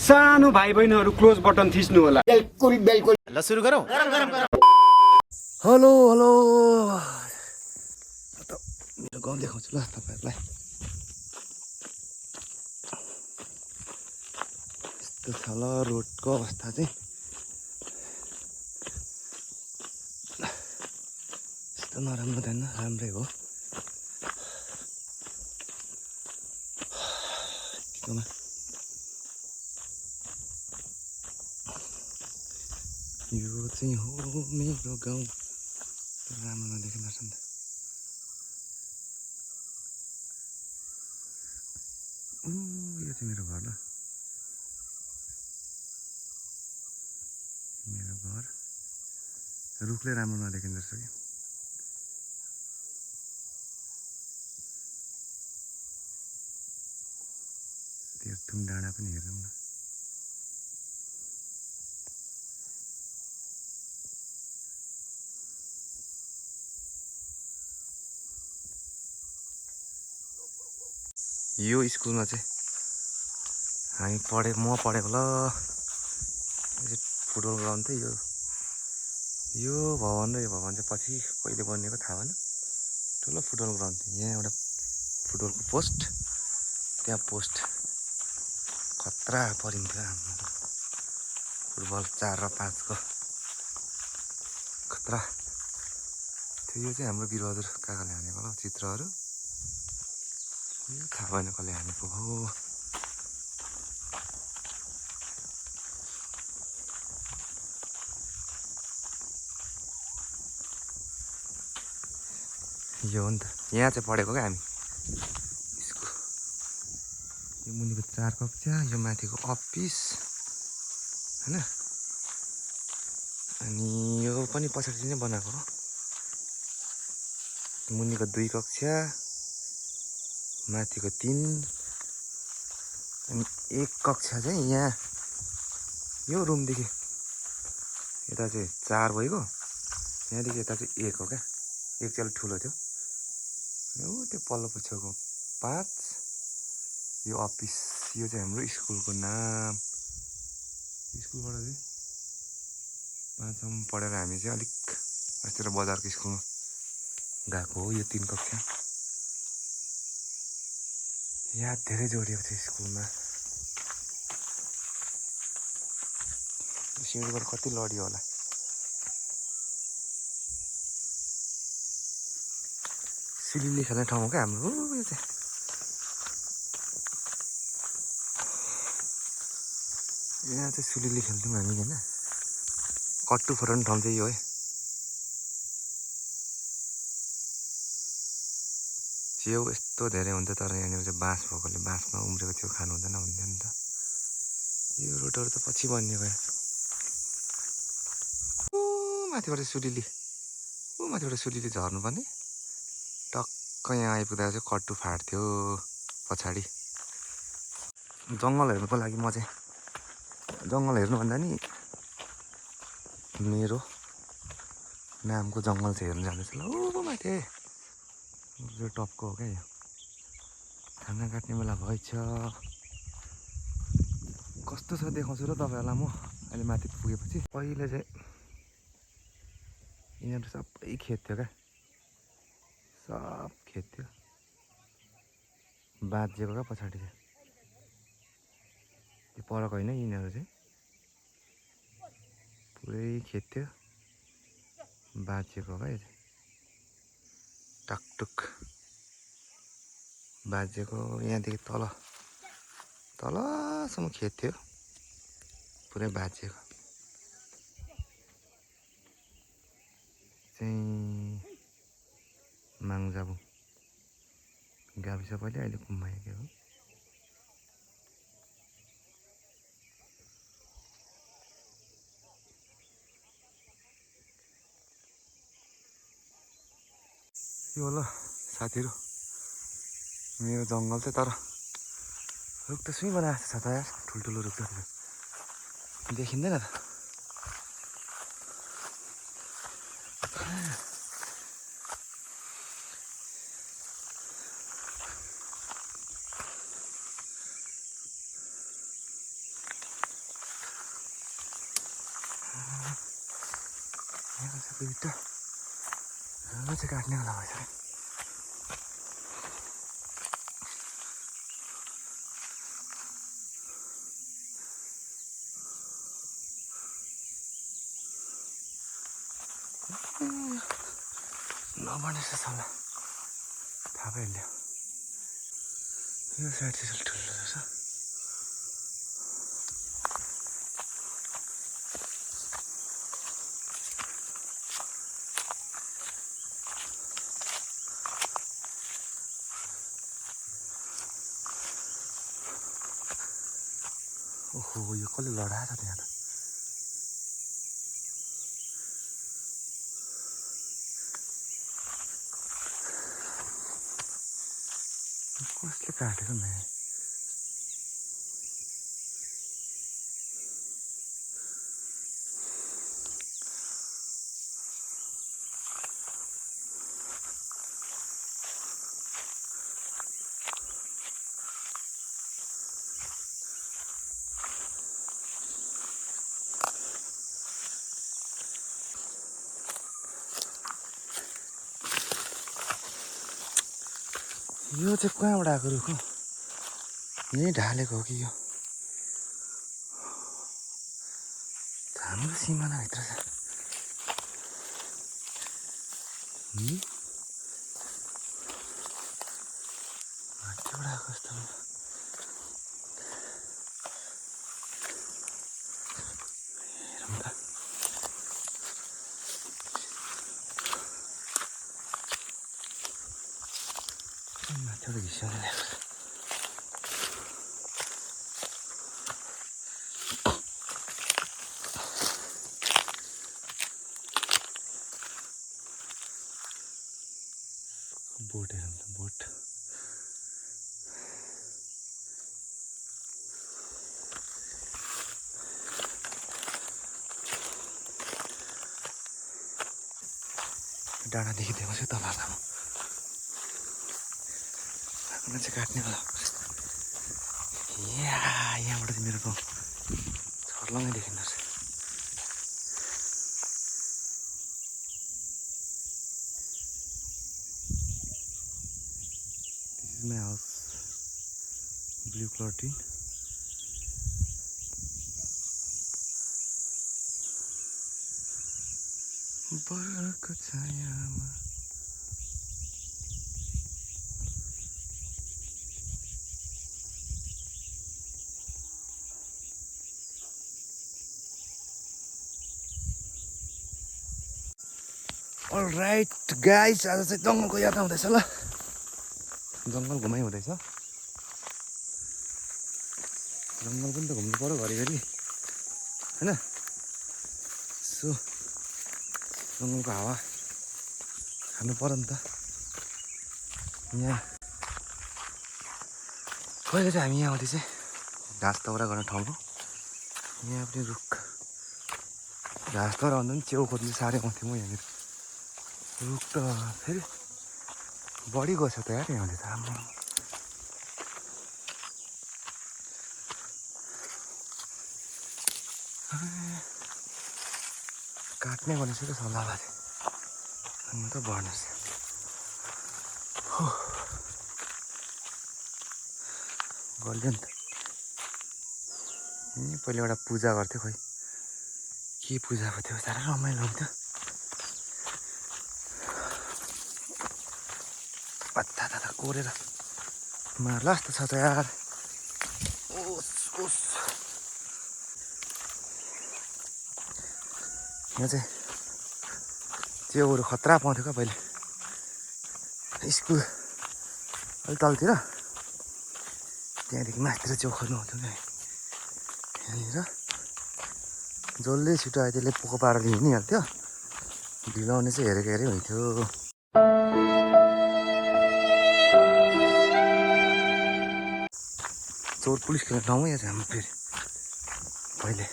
सानो भाइ बहिनीहरू क्लोज बटन थिच्नु होला। बिल्कुल बिल्कुल। ल सुरु गरौँ। हेलो हेलो, मेरो गाउँ देखाउँछु ल तपाईँहरूलाई। यस्तो छ ल रोडको अवस्था चाहिँ, यस्तो नराम्रो छैन, राम्रै हो। यतिकोमा यो चाहिँ हो मेरो गाउँ। राम्रो नदेखिँदो रहेछ नि त। यो चाहिँ मेरो घर ल, मेरो घर। रुखले राम्रो नदेखिँदो रहेछ कि। तेर्थुम डाँडा पनि हेरौँ न। यो स्कुलमा चाहिँ हामी म पढेको ल। यो चाहिँ फुटबल ग्राउन्ड थियो। यो भवन र यो भवन चाहिँ पछि कहिले बनिएको थाहा भएन। ठुलो फुटबल ग्राउन्ड थियो। यहाँ एउटा फुटबलको पोस्ट, त्यहाँ पोस्ट खतरा परिन्थ्यो हाम्रो फुटबल 4 र 5 को खतरा थियो। यो चाहिँ हाम्रो वीरबहादुर काकाले हानेको ल चित्रहरू। यो थाहा भएन कसले हानेको हो। यो हो नि त, यहाँ चाहिँ पढेको क्या हामी स्कुल। यो मुनिको 4 कक्षा, यो माथिको अफिस होइन। अनि यो पनि पछाडि नै बनाएको हो। मुनिको 2 कक्षा, माथिको 3, अनि 1 कक्षा चाहिँ यहाँ यो रुमदेखि यता चाहिँ 4 भइगयो। यहाँदेखि यता चाहिँ 1 हो क्या। 1 चाहिँ अलिक ठुलो थियो। त्यो पल्लो पछिको 5। यो अफिस, यो चाहिँ हाम्रो स्कुलको नाम। स्कुलबाट चाहिँ 5 सम्म पढेर हामी चाहिँ अलिक अस्तिर बजारको स्कुलमा गएको हो। यो 3 कक्षा। याद धेरै जोडिएको छ स्कुलमा। सिँढीबाट कति लडियो होला। सिलिली खेल्ने ठाउँ हो क्या हाम्रो यो चाहिँ। यहाँ चाहिँ सुलिली खेल्थ्यौँ हामी होइन। कट्टु फराउने ठाउँ चाहिँ यो है। च्याउ यस्तो धेरै हुन्थ्यो, तर यहाँनिर चाहिँ बाँस भएकोले बाँसमा उम्रेको च्याउ खानु हुँदैन हुन्थ्यो नि त। यो रोडहरू त पछि बनिएको गयो। माथिबाट सुलिली, माथिबाट सुलिली झर्नुपर्ने। टक्क यहाँ आइपुग्दा चाहिँ कट्टु फाट्थ्यो पछाडि। जङ्गल हेर्नुको लागि म चाहिँ, जङ्गल हेर्नुभन्दा नि मेरो नामको जङ्गल चाहिँ हेर्नु जाँदैछ ल। माथि यो टपको हो क्या यो। खाना काट्ने बेला भएछ। कस्तो छ देखाउँछु र तपाईँहरूलाई म अहिले माथि पुगेपछि। पहिले चाहिँ यिनीहरू सबै खेत थियो क्या, सब खेत थियो। बाँझेको क्या पछाडि चाहिँ। त्यो परको होइन, यिनीहरू चाहिँ पुरै खेत थियो, बाँझेको क्या यो चाहिँ। टकटुक बाँझेको। यहाँदेखि तलसम्म खेत थियो, पुरै बाँझेको। चाहिँ माङ्जाबु गाविस पहिले, अहिले गुम्बाएकै हो। यो होला साथीहरू मेरो जङ्गल चाहिँ। तर रुख त सुई बनाएको छ त यार, ठुल्ठुलो रुखहरू देखिँदैन त। दुईटा चाहिँ काट्ने होला भएछ अरे नबनेछ सल्लाह थाहा भइहाल्यो यो साइड चाहिँ ठुलो रहेछ ओहो यो कसले लडाएर त्यहाँ त कसले काटेको म्या यो चाहिँ कहाँबाट आएको रुख हो यहीँ ढालेको हो कि यो हाम्रो सिमानाभित्र छ माथिबाट आएको जस्तो हेरौँ त माथिबाट घिसेर ल्याएको छ बोट हेरौँ त बोट डाँडा देखिदिएको छु तलमा मान्छे काट्ने होला यहाँबाट चाहिँ मेरो गाउँ छर्लङ्गै देखिँदो रहेछ This is my house. Blue color tin. बरको छायामा अलराइट गाइस आज चाहिँ जङ्गलको यात्रा हुँदैछ ल जङ्गल घुमाइ हुँदैछ जङ्गल पनि त घुम्नु पर्यो घरिघरि होइन सो जङ्गलको हावा खानु पर्यो नि त यहाँ कहिले चाहिँ हामी यहाँ आउँदै चाहिँ घाँस दाउरा गर्ने ठाउँ हो यहाँ पनि रुख घाँस दाउरा भन्दा पनि च्याउ खोज्नु साह्रै आउँथेँ म यहाँनिर रुख त फेरि बढी गछ त यार यहाँले त राम्रो काट्ने भनेपछि त सल्लाह भएको थियो अनि त बढ्नुहोस् गल्यो नि त पहिले एउटा पूजा गर्थ्यो खोइ के पूजाको थियो साह्रै रमाइलो हुन्थ्यो पत्ता कोरेर मार्ला जस्तो छ त यार ओस यहाँ चाहिँ च्याउहरू खतरा पाउँथ्यो क्या पहिले स्कुल अलिक तलतिर त्यहाँदेखि माथितिर च्याउ खोज्नु हुन्थ्यो क्या यहाँनिर जसले छिटो आयो त्यसले पोको पारेर हिँडिहाल्थ्यो ढिलो आउने चाहिँ हेरेको हुन्थ्यो चोर पुलिस खेल्ने ठाउँ यहाँ चाहिँ हाम्रो फेरि पहिले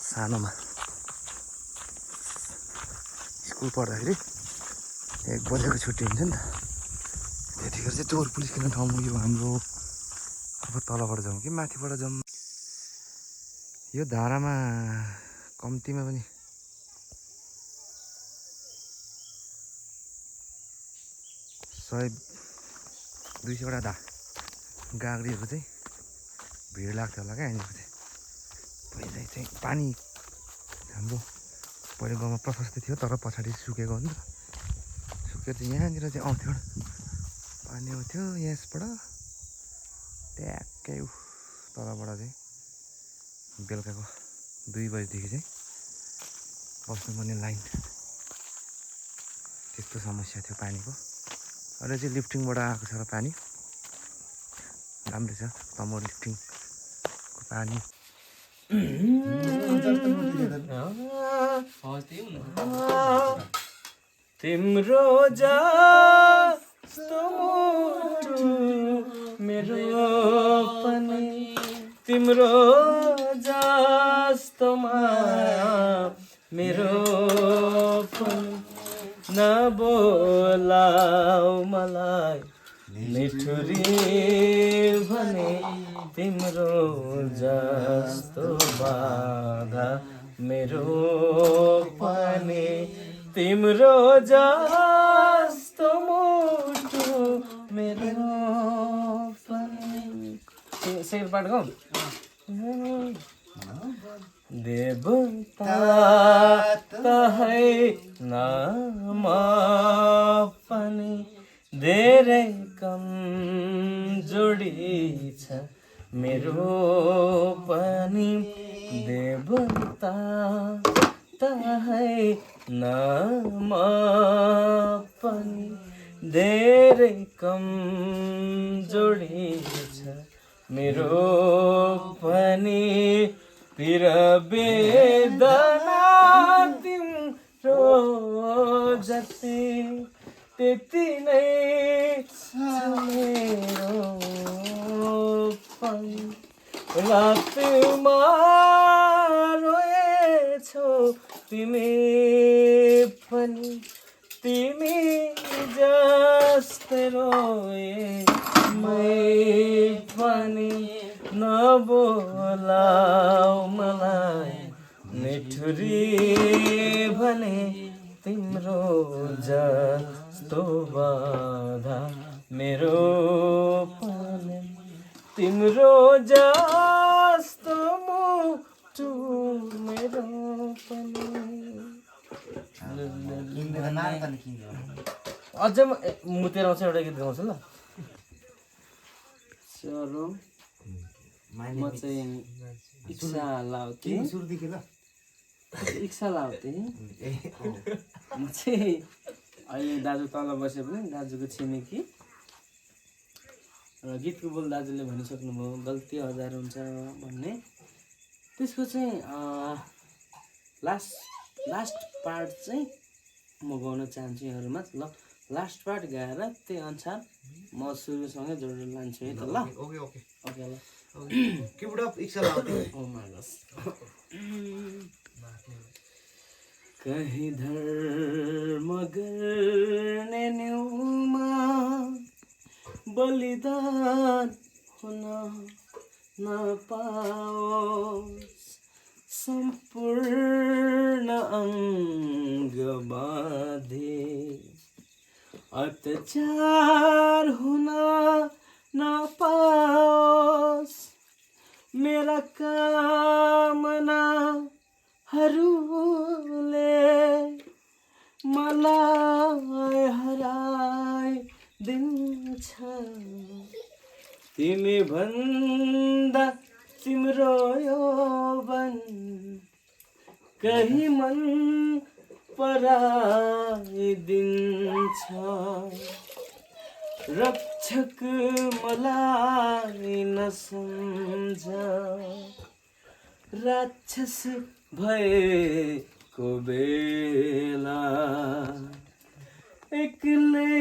सानोमा स्कुल पढ्दाखेरि 1 बजेको छुट्टी हुन्छ नि त त्यतिखेर चाहिँ चोर पुलिस खेल्ने ठाउँ यो हाम्रो अब तलबाट जाउँ कि माथिबाट जाउँ यो धारामा कम्तीमा पनि 100-200 गाग्रीहरू चाहिँ भिड लाग्थ्यो होला क्या यहाँनिर चाहिँ। पहिल्यै चाहिँ पानी हाम्रो पहिलो गाउँमा प्रशस्त थियो, तर पछाडि सुकेको हो नि त। सुकेर चाहिँ यहाँनिर चाहिँ आउँथ्यो पानी आउँथ्यो यसबाट ट्याक्कै तलबाट चाहिँ बेलुकाको 2 बजीदेखि चाहिँ बस्नुपर्ने लाइन। त्यस्तो समस्या थियो पानीको। अहिले चाहिँ लिफ्टिङबाट आएको छ र पानी राम्रै छ। तमोर लिफ्टिङको पानी तिम्रो जस्तो मुटु मेरो पनि, तिम्रो जस्तो माया मेरो पनि, नबोलाऊ मलाई मिठुरी भने, तिम्रो जस्तो बाधा मेरो पनि, तिम्रो जस्तो मुटु मेरो पनि। सेकेन्ड पार्ट गाउँ। देवता त हैन पनि धेरै कम जोडी छ मेरो पनि, देवता त हैन पनि धेरै कम जोडी छ मेरो पनि, पिर वेदना तिम्रो जति त्यति नै छ मेरो पनि। रातमा रोएछौ तिमी पनि, तिमी जस्तै रोए मै पनि, नबोलाऊ मलाई मिठुरी भने, तिम्रो जस्तो बाधा मेरो पनि, तिम्रो जस्तो मुटु मेरो पनि। अझै मुतेर आउँछ एउटा गीत गाउँछु ल। चलो म चाहिँ इच्छा लाउँथेँ, इच्छा लाउँथेँ। म चाहिँ अहिले दाजु तल बसे पनि दाजुको छिमेकी र गीतको बोल दाजुले भनिसक्नुभयो गल्ती हजार हुन्छ भन्ने। त्यसको चाहिँ लास्ट पार्ट चाहिँ म गाउन चाहन्छु यहाँहरूमा ल। लास्ट पार्ट गाएर त्यही अनुसार म सुरुसँगै जोडेर लान्छु है त ल। ओके ओके ओके ल। Keep it up, इच्छा लाउँथेँ। Oh my gosh. कहीं धर्म गर्ने न्यूमा बलिदान हुन नपाओस्, सम्पूर्ण अङ्ग बाँधे अत्याचार हुन नपाओस्, मेरा कामनाहरूले मलाई हराइदिन्छ। तिमी भन्दा तिम्रो यौवन कहीँ मन पराइदिन्छ। रक्षक मलाई नसम्झ, राक्षस भएको बेला एक्लै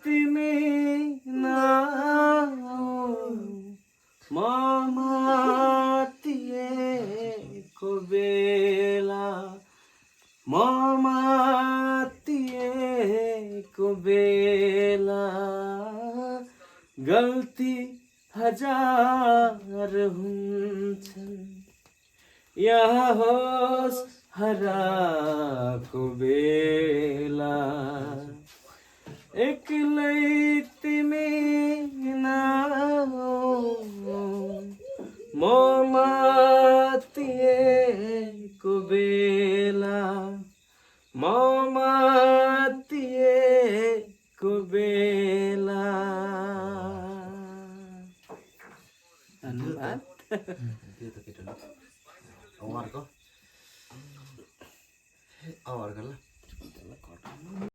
तिमी नआऊ, म मातिएको बेला, म मातिएको बेला, गल्ती हजार हुन्छन्, यहाँ होस् हराएको बेला, एक्लै मातिएको बेला म मातिएको बेला। धन्यवाद। त्यो त केटो अर्को ल